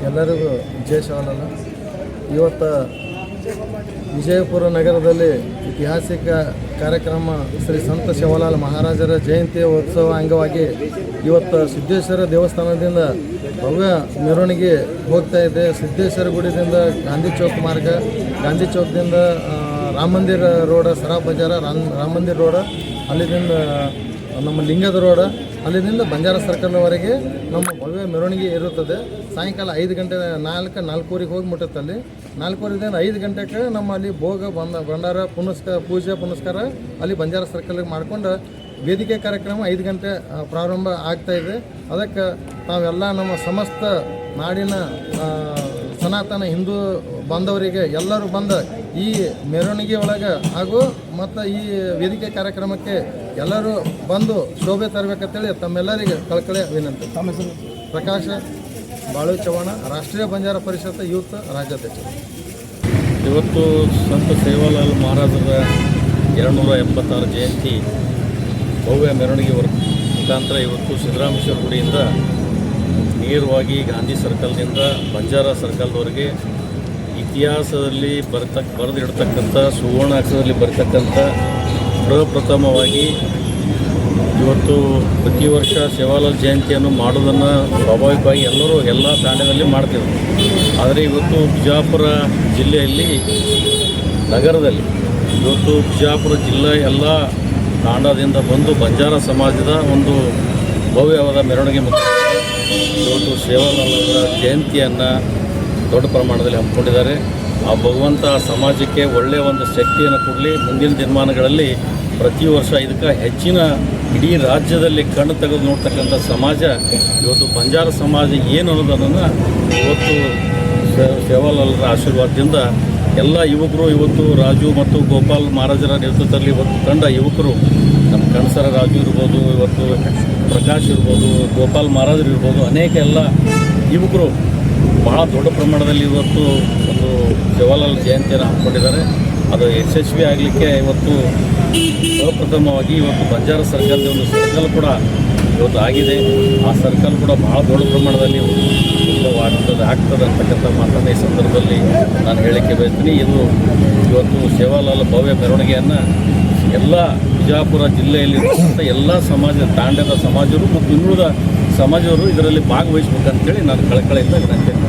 ಎಲ್ಲರಿಗೂ ಜಯ ಶಿವಾನಂದ. ಇವತ್ತು ವಿಜಯಪುರ ನಗರದಲ್ಲಿ ಐತಿಹಾಸಿಕ ಕಾರ್ಯಕ್ರಮ ಶ್ರೀ ಸಂತ ಶಿವಲಾಲ್ ಮಹಾರಾಜರ ಜಯಂತಿ ಉತ್ಸವ ಅಂಗವಾಗಿ ಇವತ್ತು ಸಿದ್ದೇಶ್ವರ ದೇವಸ್ಥಾನದಿಂದ ಭವ್ಯ ಮೆರವಣಿಗೆ ಹೋಗ್ತಾ ಇದೆ. ಸಿದ್ದೇಶ್ವರ ಗುಡಿದಿಂದ ಗಾಂಧಿ ಚೌಕ್ ಮಾರ್ಗ, ಗಾಂಧಿ ಚೌಕದಿಂದ ರಾಮ ಮಂದಿರ ರೋಡ್, ಸರಾಫ್ ಬಜಾರ, ರಾಮ ಮಂದಿರ ರೋಡ್, ಅಲ್ಲಿಂದ ನಮ್ಮ ಲಿಂಗದ ರೋಡ್, ಅಲ್ಲಿಂದ ಬಂಜಾರ ಸರ್ಕಲ್ವರೆಗೆ ನಮ್ಮ ಭವ್ಯ ಮೆರವಣಿಗೆ ಇರುತ್ತದೆ. ಸಾಯಂಕಾಲ 5 ಗಂಟೆ 4:04 ಹೋಗಿ ಮುಟ್ಟುತ್ತೆ. ಅಲ್ಲಿ 4:05 5 ಗಂಟೆಗೆ ನಮ್ಮ ಅಲ್ಲಿ ಭೋಗ ಭಂಡಾರ ಪೂಜೆ ಪುನಸ್ಕಾರ ಅಲ್ಲಿ ಬಂಜಾರ ಸರ್ಕಲ್ಗೆ ಮಾಡ್ಕೊಂಡು ವೇದಿಕೆ ಕಾರ್ಯಕ್ರಮ 5 ಗಂಟೆ ಪ್ರಾರಂಭ ಆಗ್ತಾಯಿದೆ. ಅದಕ್ಕೆ ತಾವೆಲ್ಲ ನಮ್ಮ ಸಮಸ್ತ ನಾಡಿನ ಸನಾತನ ಹಿಂದೂ ಬಾಂಧವರಿಗೆ ಎಲ್ಲರೂ ಬಂದ ಈ ಮೆರವಣಿಗೆ ಒಳಗೆ ಹಾಗೂ ಮತ್ತು ಈ ವೇದಿಕೆ ಕಾರ್ಯಕ್ರಮಕ್ಕೆ ಎಲ್ಲರೂ ಬಂದು ಶೋಭೆ ತರಬೇಕಂತೇಳಿ ತಮ್ಮೆಲ್ಲರಿಗೆ ಕಳಕಳಿಯ ವಿನಂತಿ. ಪ್ರಕಾಶ ಬಾಳು ಚವ್ಹಾಣ, ರಾಷ್ಟ್ರೀಯ ಬಂಜಾರ ಪರಿಷತ್ ಯೂತ್ ರಾಜ್ಯಾಧ್ಯಕ್ಷ. ಇವತ್ತು ಸಂತ ಸೇವಾಲಾಲ್ ಮಹಾರಾಜರ 286 ಜಯಂತಿ ಭವ್ಯ ಮೆರವಣಿಗೆ ಮುಖಾಂತರ ಇವತ್ತು ಸಿದ್ದರಾಮೇಶ್ವರ ಗುಡಿಯಿಂದ ನೇರವಾಗಿ ಗಾಂಧಿ ಸರ್ಕಲ್ನಿಂದ ಬಂಜಾರ ಸರ್ಕಲ್ವರೆಗೆ ಇತಿಹಾಸದಲ್ಲಿ ಬರೆದಿಡ್ತಕ್ಕಂಥ ಸುವರ್ಣಾಕ್ಷರದಲ್ಲಿ ಬರ್ತಕ್ಕಂಥ ಪ್ರಪ್ರಥಮವಾಗಿ ಇವತ್ತು ಪ್ರತಿ ವರ್ಷ ಸೇವಾಲಾಲ್ ಜಯಂತಿಯನ್ನು ಮಾಡೋದನ್ನು ಸ್ವಾಭಾವಿಕವಾಗಿ ಎಲ್ಲರೂ ಎಲ್ಲ ತಾಂಡದಲ್ಲಿ ಮಾಡ್ತಿದ್ರು. ಆದರೆ ಇವತ್ತು ಬಿಜಾಪುರ ಜಿಲ್ಲೆಯಲ್ಲಿ ನಗರದಲ್ಲಿ ಇವತ್ತು ಬಿಜಾಪುರ ಜಿಲ್ಲೆ ಎಲ್ಲ ತಾಂಡದಿಂದ ಬಂದು ಬಂಜಾರ ಸಮಾಜದ ಒಂದು ಭವ್ಯವಾದ ಮೆರವಣಿಗೆ ಮುಖಾಂತರ ಇವತ್ತು ಸೇವಾಲಾಲರ ಜಯಂತಿಯನ್ನು ದೊಡ್ಡ ಪ್ರಮಾಣದಲ್ಲಿ ಹಮ್ಮಿಕೊಂಡಿದ್ದಾರೆ. ಆ ಭಗವಂತ ಸಮಾಜಕ್ಕೆ ಒಳ್ಳೆಯ ಒಂದು ಶಕ್ತಿಯನ್ನು ಕೊಡಲಿ. ಮುಂದಿನ ದಿನಮಾನಗಳಲ್ಲಿ ಪ್ರತಿ ವರ್ಷ ಇದಕ್ಕೆ ಹೆಚ್ಚಿನ ಇಡೀ ರಾಜ್ಯದಲ್ಲಿ ಕಣ್ಣು ತೆಗೆದು ನೋಡ್ತಕ್ಕಂಥ ಸಮಾಜ ಇವತ್ತು ಬಂಜಾರ ಸಮಾಜ ಏನು ಅನ್ನೋದನ್ನು ಇವತ್ತು ಸೇವಾಲಾಲರ ಆಶೀರ್ವಾದದಿಂದ ಎಲ್ಲ ಯುವಕರು ಇವತ್ತು ರಾಜು ಮತ್ತು ಗೋಪಾಲ್ ಮಹಾರಾಜರ ನೇತೃತ್ವದಲ್ಲಿ ಇವತ್ತು ತಂಡ ಯುವಕರು ನಮ್ಮ ಕಣಸರ ರಾಜು ಇರ್ಬೋದು, ಇವತ್ತು ಪ್ರಕಾಶ್ ಇರ್ಬೋದು, ಗೋಪಾಲ್ ಮಹಾರಾಜರು ಇರ್ಬೋದು, ಅನೇಕ ಎಲ್ಲ ಯುವಕರು ಭಾಳ ದೊಡ್ಡ ಪ್ರಮಾಣದಲ್ಲಿ ಇವತ್ತು ಒಂದು ಸೇವಾಲಾಲ್ ಜಯಂತಿಯನ್ನು ಹಮ್ಮಿಕೊಂಡಿದ್ದಾರೆ. ಅದು ಯಶಸ್ವಿ ಆಗಲಿಕ್ಕೆ ಇವತ್ತು ಪ್ರಪ್ರಥಮವಾಗಿ ಇವತ್ತು ಬಂಜಾರ ಸರ್ಕಲ್ದ ಒಂದು ಸರ್ಕಲ್ ಕೂಡ ಇವತ್ತು ಆಗಿದೆ. ಆ ಸರ್ಕಲ್ ಕೂಡ ಭಾಳ ದೊಡ್ಡ ಪ್ರಮಾಣದಲ್ಲಿ ಆಗ್ತದೆ ಅಂತಕ್ಕಂಥ ಮಾತನ್ನು ಈ ಸಂದರ್ಭದಲ್ಲಿ ನಾನು ಹೇಳಕ್ಕೆ ಬಯಸ್ತೀನಿ. ಇದು ಇವತ್ತು ಸೇವಾಲಾಲ್ ಭವ್ಯ ಮೆರವಣಿಗೆಯನ್ನು ಎಲ್ಲ ಬಿಜಾಪುರ ಜಿಲ್ಲೆಯಲ್ಲಿರುವಂಥ ಎಲ್ಲ ಸಮಾಜ ತಾಂಡದ ಸಮಾಜರು ಮತ್ತು ಇನ್ನುಳಿದ ಸಮಾಜವರು ಇದರಲ್ಲಿ ಭಾಗವಹಿಸಬೇಕಂತೇಳಿ ನಾನು ಕಳಕಳಿಯಿಂದ ವಿನಂತಿ ಮಾಡ್ತೀನಿ.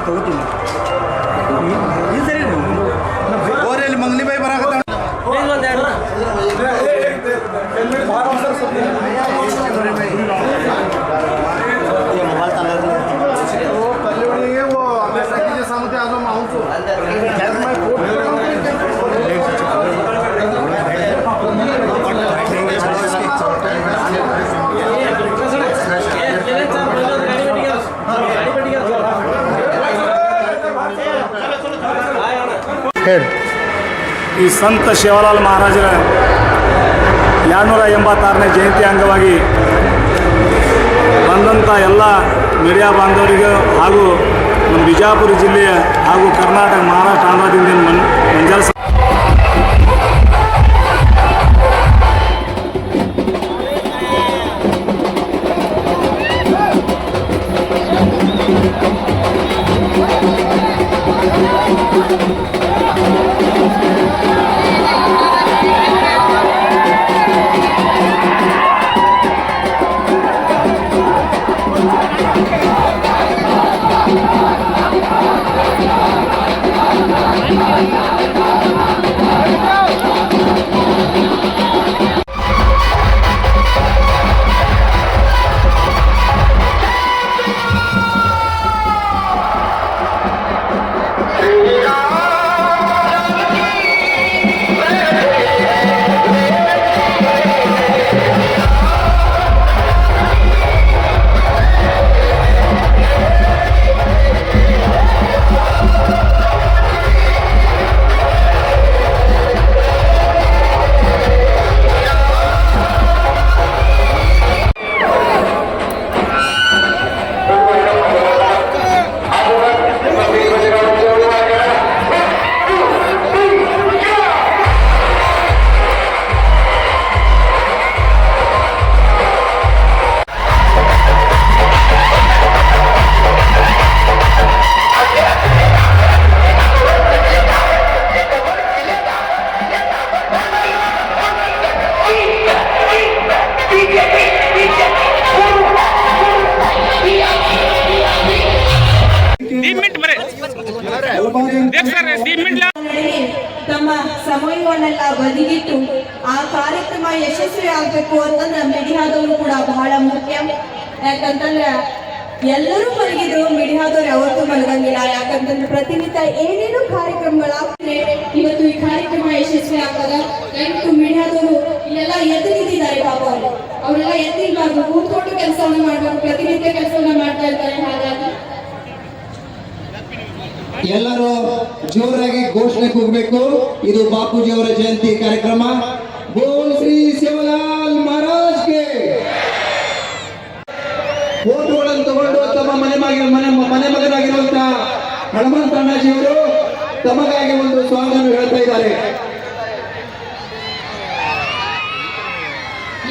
ತಗೋತೀನಿ ಈ ಸರಿ ಓರಲ್ಲಿ ಮಂಗ್ಲಿಬಾಯಿ ಬರಾಕತ್ತ ಈ ಸಂತ ಶಿವಲಾಲ್ ಮಹಾರಾಜರ 286ನೇ ಜಯಂತಿ ಅಂಗವಾಗಿ ಬಂದಂಥ ಎಲ್ಲ ಮೀಡಿಯಾ ಬಾಂಧವರಿಗೂ ಹಾಗೂ ನಮ್ಮ ಬಿಜಾಪುರ ಜಿಲ್ಲೆಯ ಹಾಗೂ ಕರ್ನಾಟಕ ಮಹಾರಾಷ್ಟ್ರ ಆಂಧ್ರದಿಂದ ಮಂಜಾಲ್ ತಮ್ಮ ಸಮಯವನ್ನೆಲ್ಲ ಬದಿಗಿಟ್ಟು ಆ ಕಾರ್ಯಕ್ರಮ ಯಶಸ್ವಿ ಆಗ್ಬೇಕು ಅಂತಂದ್ರೆ ಮೀಡಿಯಾದವರು ಕೂಡ ಬಹಳ ಮುಖ್ಯ. ಯಾಕಂತಂದ್ರೆ ಎಲ್ಲರೂ ಮಲಗಿದ್ರು, ಮೀಡಿಯಾದವ್ರು ಯಾವತ್ತೂ ಮಲಗಂಗಿಲ್ಲ. ಯಾಕಂತಂದ್ರೆ ಪ್ರತಿನಿತ್ಯ ಏನೇನು ಕಾರ್ಯಕ್ರಮಗಳಾಗ್ತದೆ, ಇವತ್ತು ಈ ಕಾರ್ಯಕ್ರಮ ಯಶಸ್ವಿ ಆಗ್ತದ. ದಯವಿಟ್ಟು ಮೀಡಿಯಾದವರು ಇಲ್ಲೆಲ್ಲ ಎದ್ದು ನಿಂತಿದ್ದಾರೆ. ಪಾಪ ಅವರೆಲ್ಲ ಎದ್ದಿರ್ಬಾರ್ದು, ಕೂತ್ಕೊಂಡು ಕೆಲಸವನ್ನ ಮಾಡ್ಬೇಕು, ಪ್ರತಿನಿತ್ಯ ಕೆಲಸವನ್ನ ಮಾಡ್ತಾ ಇರ್ತಾರೆ. ಹಾಗಾಗಿ ಎಲ್ಲರೂ ಜೋರಾಗಿ ಘೋಷಣೆ ಕೂಗಬೇಕು. ಇದು ಬಾಪೂಜಿ ಅವರ ಜಯಂತಿ ಕಾರ್ಯಕ್ರಮ. ಬೋಲ್ ಶ್ರೀ ಶಿವಲಾಲ್ ಮಹಾರಾಜ್ಗೆ. ಫೋಟೋಗಳನ್ನು ತಗೊಂಡು ತಮ್ಮ ಮನೆ ಮಗನಾಗಿರುವಂತಹ ಹನುಮಂತ ಅಣ್ಣಾಜಿಯವರು ತಮಗಾಗಿ ಒಂದು ಸ್ವಾಗತ ಹೇಳ್ತಾ ಇದ್ದಾರೆ.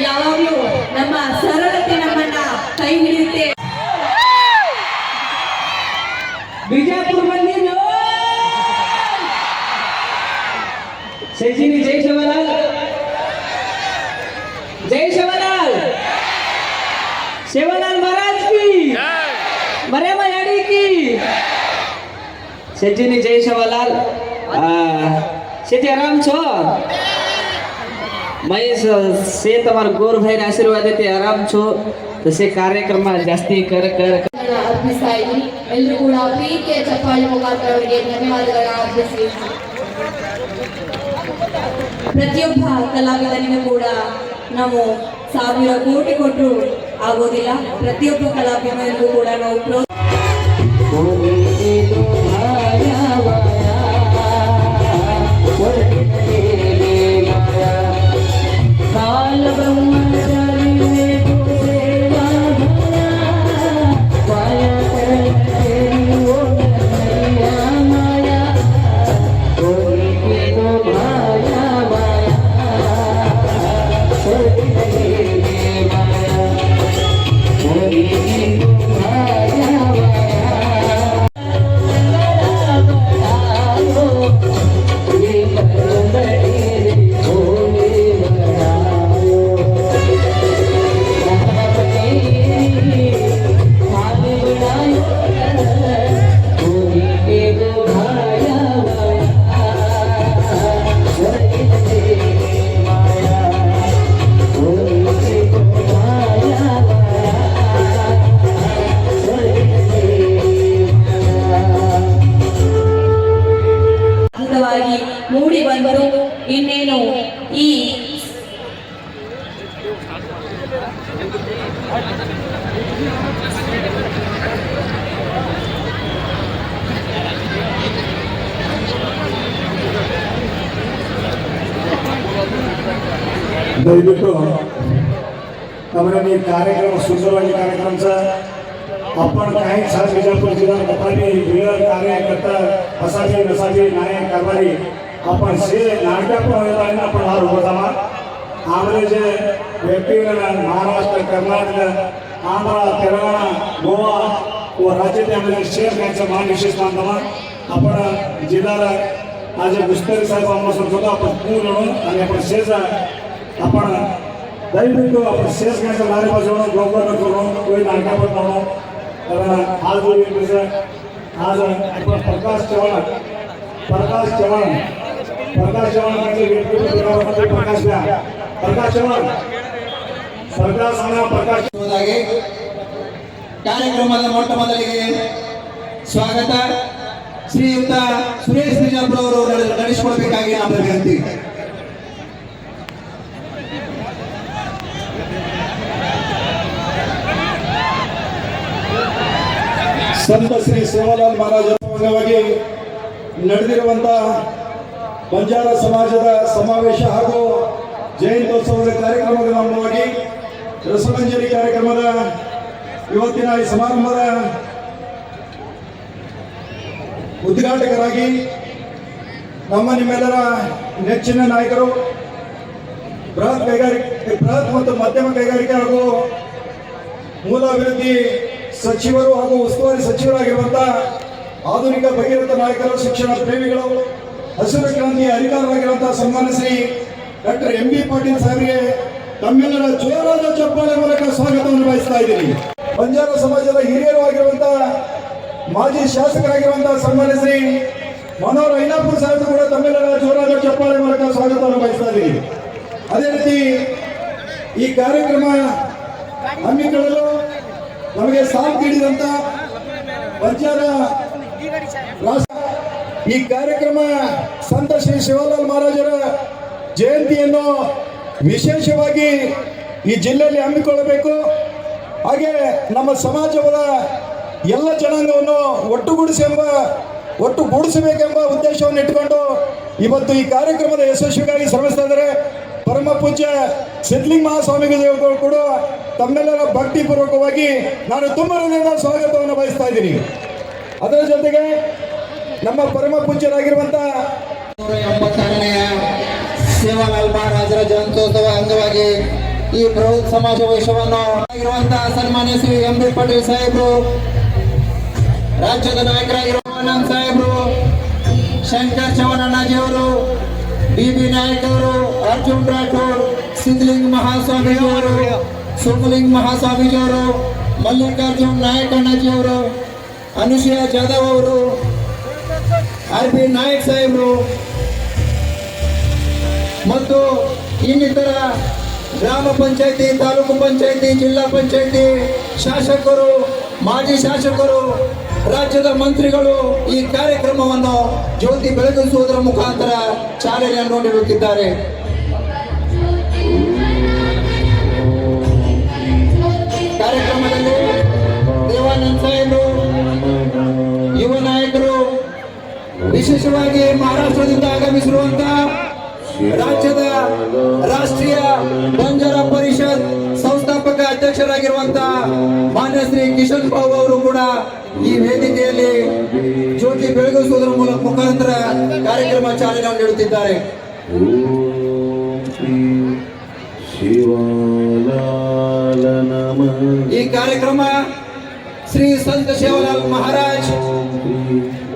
ಯಾವಾಗಲೂ ನಮ್ಮ ಸರಳತೆ ನಮ್ಮನ್ನ ಕೈ ಹಿಡಿಯುತ್ತೆ. ಬಿಜಾಪುರ ಬಂದಿದ್ದು ಸಚಿನಿ ಜೈ ಶಿವಲಾಲ್, ಜೈ ಶಿವಲಾಲ್, ಶಿವಲಾಲ್ महाराज की, मरेमा याड़ी की, सचिनी जय शिवलाल. शेती आराम छो, मैं से तमार गोर भाई आशीर्वाद देते आराम छो. तसे कार्यक्रम ಜಾಸ್ತಿ कर ಅರ್ಪಿಸ್ತಾ ಇದ್ದೀನಿ. ಎಲ್ಲರೂ ಕೂಡ ಪ್ರೀತಿಯ ಚಪ್ಪಾಳೆ ಮುಖಾಂತರ ಅವರಿಗೆ ಧನ್ಯವಾದಗಳನ್ನ ಅರ್ಪಿಸಿ. ಪ್ರತಿಯೊಬ್ಬ ಕಲಾವಿದನಿಗೂ ಕೂಡ ನಾವು 1000 ಕೋಟಿ ಕೊಟ್ಟರು ಆಗೋದಿಲ್ಲ. ಪ್ರತಿಯೊಬ್ಬ ಕಲಾವಿದನಿಗೂ ಕೂಡ ನಾವು दयविಟ್ಟು नम्रनी कार्यक्रम सुंदरवाली कार्यक्रमचा आपण काही खास विजापूर जिल्हा गटाने वेगळं कार्यकर्ता असावी नसावी नायक कारभारी आपण से नाटक पण आपण हा होता आमरे जे व्यक्तीगळ महाराष्ट्र कर्नाटक आंध्र तेलंगणा गोवा व राज्यातील आमचे शेअर घ्यायचं मान विशेष मानताना आपण जिल्ह्याला आज गुस्तरी साहेब आम्हाला होतो आपण पूर्ण आणि आपण शेज आपण ದಯವಿಟ್ಟು आपण शेज घ्यायचं नारे वाजवणं गोबर करून कोई नाटक बनवणं आज आज आपण प्रकाश चव्हाण म्हणजे प्रकाश द्या प्रकाश चव्हाण सरकार सांगा प्रकाश ಹಾಗೆ ಕಾರ್ಯಕ್ರಮದ ಮೊಟ್ಟ ಮೊದಲಿಗೆ ಸ್ವಾಗತ ಶ್ರೀಯುತ ಸುರೇಶ್ ಬಿಜಾಪುರ ಅವರು ನಡೆಸಿಕೊಡಬೇಕಾಗಿ ನಾನು ವಿನಂತಿ. ಸಂತ ಶ್ರೀ ಸೇವಾಲಾಲ್ ಮಹಾರಾಜರ ಅಂಗವಾಗಿ ನಡೆದಿರುವಂಥ ಬಂಜಾರ ಸಮಾಜದ ಸಮಾವೇಶ ಹಾಗೂ ಜಯಂತ್ಯೋತ್ಸವದ ಕಾರ್ಯಕ್ರಮದ ಅಂಗವಾಗಿ ರಸಮಂಜರಿ ಕಾರ್ಯಕ್ರಮದ ಇವತ್ತಿನ ಈ ಸಮಾರಂಭದ ಉದ್ಘಾಟಕರಾಗಿ ನಮ್ಮ ನಿಮ್ಮೆಲ್ಲರ ನೆಚ್ಚಿನ ನಾಯಕರು ಬೃಹತ್ ಮತ್ತು ಮಧ್ಯಮ ಕೈಗಾರಿಕೆ ಹಾಗೂ ಮೂಲ ಅಭಿವೃದ್ಧಿ ಸಚಿವರು ಹಾಗೂ ಉಸ್ತುವಾರಿ ಸಚಿವರಾಗಿರುವಂಥ ಆಧುನಿಕ ಭಗೀರಥ ನಾಯಕರು, ಶಿಕ್ಷಣ ಪ್ರೇಮಿಗಳು, ಹಸಿರು ಕ್ರಾಂತಿಯ ಅಧಿಕಾರವಾಗಿರುವಂತಹ ಸನ್ಮಾನ್ಯ ಶ್ರೀ ಡಾಕ್ಟರ್ ಎಂ.ಬಿ. ಪಾಟೀಲ್ ಸಾಹೇಬರಿಗೆ ತಮ್ಮೆಲ್ಲರ ಜೋರಾದ ಚಪ್ಪಾಳೆ ಮೂಲಕ ಸ್ವಾಗತವನ್ನು ಬಯಸ್ತಾ ಇದ್ದೀನಿ. ಬಂಜಾರ ಸಮಾಜದ ಹಿರಿಯರು ಆಗಿರುವಂತಹ ಮಾಜಿ ಶಾಸಕರಾಗಿರುವಂತಹ ಸನ್ಮಾನ್ಯ ಶ್ರೀ ಮನೋಹರ್ ಐನಾಪುರ ಸಾಹೇಬರು ಕೂಡ ತಮ್ಮೆಲ್ಲರ ಜೋರಾದ ಚಪ್ಪಾಳೆ ಮೂಲಕ ಸ್ವಾಗತವನ್ನು ಬಯಸ್ತಾ ಇದ್ದೀನಿ. ಅದೇ ರೀತಿ ಈ ಕಾರ್ಯಕ್ರಮ ಹಮ್ಮಿಕೊಳ್ಳಲು ನಮಗೆ ಸಾಥ್ ನೀಡಿದಂತ ಬಂಜಾರ ರಾಷ್ಟ್ರ ಈ ಕಾರ್ಯಕ್ರಮ ಸಂತ ಶ್ರೀ ಶಿವಲಾಲ್ ಮಹಾರಾಜರ ಜಯಂತಿಯನ್ನು ವಿಶೇಷವಾಗಿ ಈ ಜಿಲ್ಲೆಯಲ್ಲಿ ಹಮ್ಮಿಕೊಳ್ಳಬೇಕು. ಹಾಗೆ ನಮ್ಮ ಸಮಾಜದ ಎಲ್ಲ ಜನಾಂಗವನ್ನು ಒಟ್ಟುಗೂಡಿಸಬೇಕೆಂಬ ಉದ್ದೇಶವನ್ನು ಇಟ್ಟುಕೊಂಡು ಇವತ್ತು ಈ ಕಾರ್ಯಕ್ರಮದ ಯಶಸ್ವಿಗಾಗಿ ಶ್ರಮಿಸ್ತಾ ಇದ್ದಾರೆ. ಪರಮ ಪೂಜ್ಯ ಸಿದ್ಧಲಿಂಗ ಮಹಾಸ್ವಾಮಿಗಳು ಕೂಡ ತಮ್ಮೆಲ್ಲರ ಭಕ್ತಿಪೂರ್ವಕವಾಗಿ ನಾನು ತುಂಬ ಹೃದಯದ ಸ್ವಾಗತವನ್ನು ಬಯಸ್ತಾ ಇದ್ದೀನಿ. ಅದರ ಜೊತೆಗೆ ನಮ್ಮ ಪರಮ ಪೂಜ್ಯರಾಗಿರುವಂಥ 186ನೆಯ ಸೇವಾಲಾಲ್ ಮಹಾರಾಜರ ಜಯಂತ್ಯೋತ್ಸವ ಅಂಗವಾಗಿ ಈ ಬೃಹತ್ ಸಮಾವೇಶವನ್ನು ಆಗಿರುವಂತಹ ಸನ್ಮಾನ್ಯ ಶ್ರೀ ಎಂ.ಬಿ. ಪಾಟೀಲ್ ಸಾಹೇಬರು, ರಾಜ್ಯದ ನಾಯಕರಾಗಿರುವ ಆನಂದ್ ಸಾಹೇಬರು, ಶಂಕರ್ ಚವನಣ್ಣಜಿಯವರು, ಬಿ.ಬಿ. ನಾಯಕ್ ಅವರು, ಅರ್ಜುನ್ ರಾಠೋಡ್, ಸಿದ್ಧಲಿಂಗ ಮಹಾಸ್ವಾಮೀಜಿಯವರು, ಸೋಮಲಿಂಗ ಮಹಾಸ್ವಾಮೀಜಿಯವರು, ಮಲ್ಲಿಕಾರ್ಜುನ್ ನಾಯಕ್ ಅಣ್ಣಜಿಯವರು, ಅನುಸೂಯ ಜಾಧವ್ ಅವರು, ಆರ್.ಬಿ. ನಾಯಕ್ ಸಾಹೇಬರು ಮತ್ತು ಇನ್ನಿತರ ಗ್ರಾಮ ಪಂಚಾಯತಿ, ತಾಲೂಕು ಪಂಚಾಯತಿ, ಜಿಲ್ಲಾ ಪಂಚಾಯತಿ ಶಾಸಕರು, ಮಾಜಿ ಶಾಸಕರು, ರಾಜ್ಯದ ಮಂತ್ರಿಗಳು ಈ ಕಾರ್ಯಕ್ರಮವನ್ನು ಜ್ಯೋತಿ ಬೆಳಗಿಸುವುದರ ಮುಖಾಂತರ ಚಾಲನೆಯನ್ನು ನೀಡುತ್ತಿದ್ದಾರೆ. ಕಾರ್ಯಕ್ರಮದಲ್ಲಿ ದೇವಾನಂದ ಸಾಹೇಬರು, ಯುವ ನಾಯಕರು, ವಿಶೇಷವಾಗಿ ಮಹಾರಾಷ್ಟ್ರದಿಂದ ಆಗಮಿಸಿರುವಂತಹ ರಾಜ್ಯದ ರಾಷ್ಟ್ರೀಯ ಬಂಜಾರ ಪರಿಷತ್ ಸಂಸ್ಥಾಪಕ ಅಧ್ಯಕ್ಷರಾಗಿರುವಂತಹ ಮಾನ್ಯ ಶ್ರೀ ಕಿಶನ್ ಬಾಬು ಅವರು ಕೂಡ ಈ ವೇದಿಕೆಯಲ್ಲಿ ಜ್ಯೋತಿ ಬೆಳಗಿಸುವುದರ ಮುಖಾಂತರ ಕಾರ್ಯಕ್ರಮ ಚಾಲನೆಯನ್ನು ನೀಡುತ್ತಿದ್ದಾರೆ. ಈ ಕಾರ್ಯಕ್ರಮ ಶ್ರೀ ಸಂತ ಸೇವಾಲಾಲ್ ಮಹಾರಾಜ್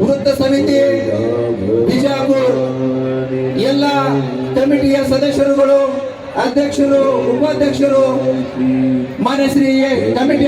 ವೃತ್ತ ಸಮಿತಿ ಬಿಜಾಪುರ ಎಲ್ಲ ಕಮಿಟಿಯ ಸದಸ್ಯರುಗಳು, ಅಧ್ಯಕ್ಷರು, ಉಪಾಧ್ಯಕ್ಷರು, ಮಾನ್ಯ ಶ್ರೀ ಕಮಿಟಿಯ